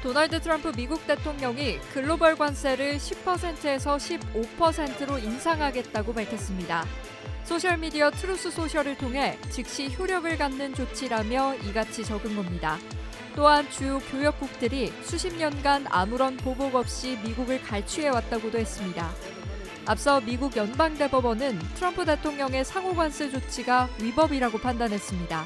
도널드 트럼프 미국 대통령이 글로벌 관세를 10%에서 15%로 인상하겠다고 밝혔습니다. 소셜미디어 트루스 소셜을 통해 즉시 효력을 갖는 조치라며 이같이 적은 겁니다. 또한 주요 교역국들이 수십 년간 아무런 보복 없이 미국을 갈취해왔다고도 했습니다. 앞서 미국 연방대법원은 트럼프 대통령의 상호관세 조치가 위법이라고 판단했습니다.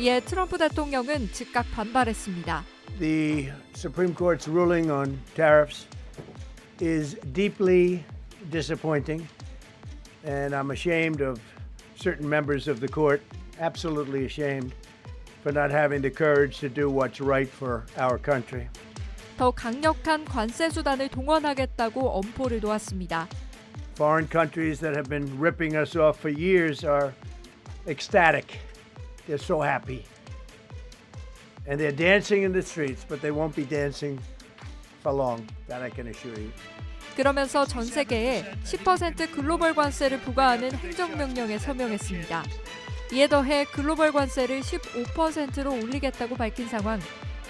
이에 트럼프 대통령은 즉각 반발했습니다. The Supreme Court's ruling on tariffs is deeply disappointing, and I'm ashamed of certain members of the court, absolutely ashamed, for not having the courage to do what's right for our country. 더 강력한 관세 수단을 동원하겠다고 엄포를 놓았습니다. Foreign countries that have been ripping us off for years are ecstatic. They're so happy. And they're dancing in the streets, but they won't be dancing for long. That I can assure you. 그러면서 전 세계에 10% 글로벌 관세를 부과하는 행정명령에 서명했습니다. 이에 더해 글로벌 관세를 15%로 올리겠다고 밝힌 상황,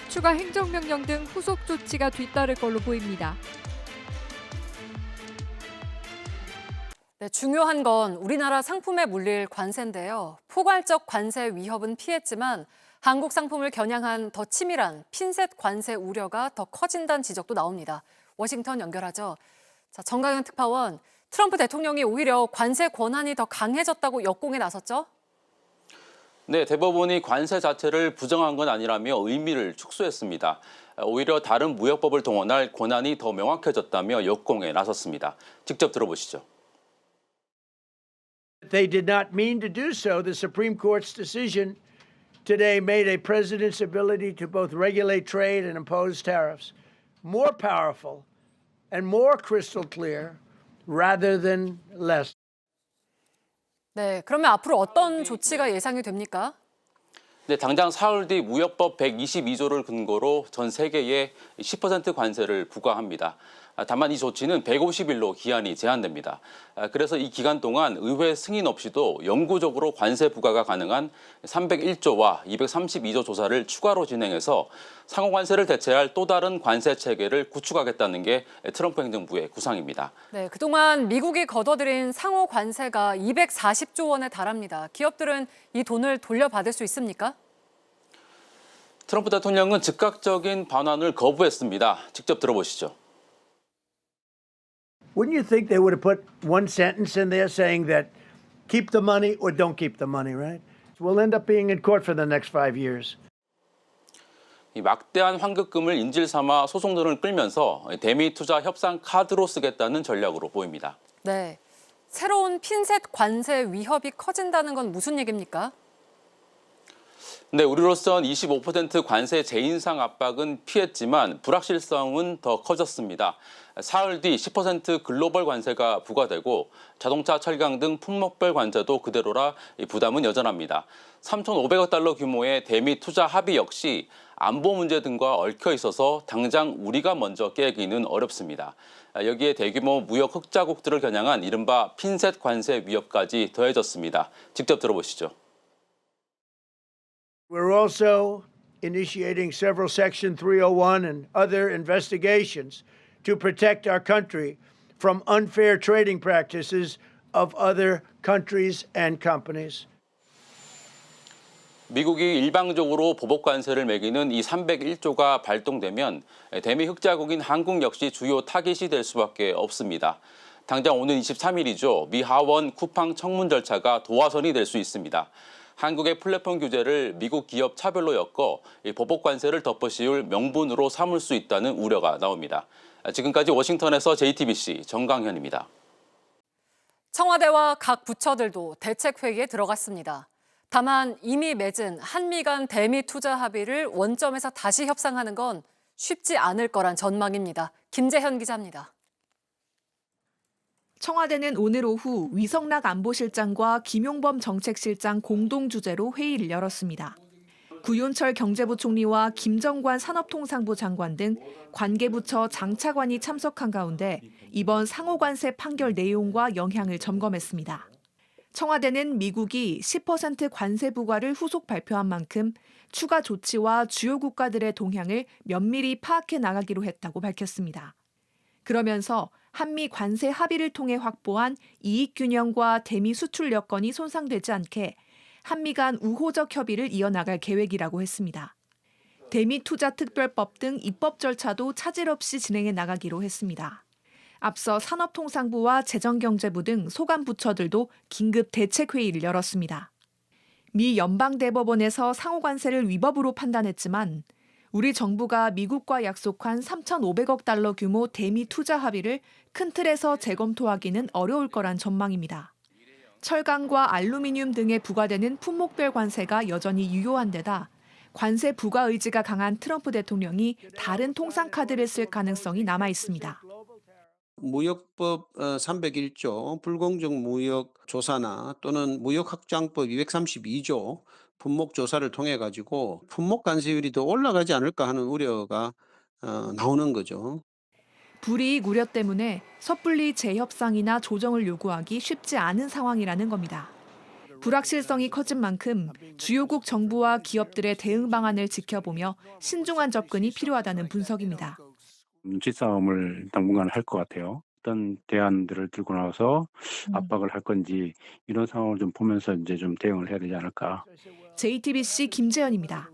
추가 행정명령 등 후속 조치가 뒤따를 걸로 보입니다. 네, 중요한 건 우리나라 상품에 물릴 관세인데요. 포괄적 관세 위협은 피했지만 한국 상품을 겨냥한 더 치밀한 핀셋 관세 우려가 더 커진다는 지적도 나옵니다. 워싱턴 연결하죠. 자, 정강현 특파원, 트럼프 대통령이 오히려 관세 권한이 더 강해졌다고 역공에 나섰죠? 네, 대법원이 관세 자체를 부정한 건 아니라며 의미를 축소했습니다. 오히려 다른 무역법을 동원할 권한이 더 명확해졌다며 역공에 나섰습니다. 직접 들어보시죠. They did not mean to do so. The Supreme Court's decision today made a president's ability to both regulate trade and impose tariffs more powerful and more crystal clear rather than less. 네, 그러면 앞으로 어떤 조치가 예상이 됩니까? 네, 당장 사흘 뒤 무역법 122조를 근거로 전 세계에 10% 관세를 부과합니다. 다만 이 조치는 150일로 기한이 제한됩니다. 그래서 이 기간 동안 의회 승인 없이도 영구적으로 관세 부과가 가능한 301조와 232조 조사를 추가로 진행해서 상호관세를 대체할 또 다른 관세 체계를 구축하겠다는 게 트럼프 행정부의 구상입니다. 네, 그동안 미국이 걷어들인 상호관세가 240조 원에 달합니다. 기업들은 이 돈을 돌려받을 수 있습니까? 트럼프 대통령은 즉각적인 반환을 거부했습니다. 직접 들어보시죠. Wouldn't you think they would have put one sentence in there saying that keep the money or don't keep the money, right? We'll end up being in court for the next 5 years. 이 막대한 환급금을 인질 삼아 소송들을 끌면서 대미 투자 협상 카드로 쓰겠다는 전략으로 보입니다. 네, 새로운 핀셋 관세 위협이 커진다는 건 무슨 얘기입니까? 네, 우리로선 25% 관세 재인상 압박은 피했지만 불확실성은 더 커졌습니다. 사흘 뒤 10% 글로벌 관세가 부과되고 자동차, 철강 등 품목별 관세도 그대로라 부담은 여전합니다. 3,500억 달러 규모의 대미 투자 합의 역시 안보 문제 등과 얽혀 있어서 당장 우리가 먼저 깨기는 어렵습니다. 여기에 대규모 무역 흑자국들을 겨냥한 이른바 핀셋 관세 위협까지 더해졌습니다. 직접 들어보시죠. We're also initiating several Section 301 and other investigations to protect our country from unfair trading practices of other countries and companies. 미국이 일방적으로 보복 관세를 매기는 이 301조가 발동되면 대미 흑자국인 한국 역시 주요 타깃이 될 수밖에 없습니다. 당장 오는 23일이죠. 미 하원 쿠팡 청문 절차가 도화선이 될 수 있습니다. 한국의 플랫폼 규제를 미국 기업 차별로 엮어 보복 관세를 덮어씌울 명분으로 삼을 수 있다는 우려가 나옵니다. 지금까지 워싱턴에서 JTBC 정강현입니다. 청와대와 각 부처들도 대책회의에 들어갔습니다. 다만 이미 맺은 한미 간 대미 투자 합의를 원점에서 다시 협상하는 건 쉽지 않을 거란 전망입니다. 김재현 기자입니다. 청와대는 오늘 오후 위성락 안보실장과 김용범 정책실장 공동 주재로 회의를 열었습니다. 구윤철 경제부총리와 김정관 산업통상부 장관 등 관계부처 장차관이 참석한 가운데 이번 상호관세 판결 내용과 영향을 점검했습니다. 청와대는 미국이 10% 관세 부과를 후속 발표한 만큼 추가 조치와 주요 국가들의 동향을 면밀히 파악해 나가기로 했다고 밝혔습니다. 그러면서 한미 관세 합의를 통해 확보한 이익 균형과 대미 수출 여건이 손상되지 않게 한미 간 우호적 협의를 이어나갈 계획이라고 했습니다. 대미 투자 특별법 등 입법 절차도 차질 없이 진행해 나가기로 했습니다. 앞서 산업통상부와 재정경제부 등 소관 부처들도 긴급 대책회의를 열었습니다. 미 연방대법원에서 상호관세를 위법으로 판단했지만 우리 정부가 미국과 약속한 3,500억 달러 규모 대미 투자 합의를 큰 틀에서 재검토하기는 어려울 거란 전망입니다. 철강과 알루미늄 등에 부과되는 품목별 관세가 여전히 유효한 데다 관세 부과 의지가 강한 트럼프 대통령이 다른 통상카드를 쓸 가능성이 남아 있습니다. 무역법 301조 불공정 무역 조사나 또는 무역확장법 232조 품목 조사를 통해 가지고 품목 관세율이 더 올라가지 않을까 하는 우려가 나오는 거죠. 불이익 우려 때문에 섣불리 재협상이나 조정을 요구하기 쉽지 않은 상황이라는 겁니다. 불확실성이 커진 만큼 주요국 정부와 기업들의 대응 방안을 지켜보며 신중한 접근이 필요하다는 분석입니다. 눈치 싸움을 당분간 할 것 같아요. 어떤 대안들을 들고 나와서 압박을 할 건지 이런 상황을 좀 보면서 이제 좀 대응을 해야 되지 않을까. JTBC 김재현입니다.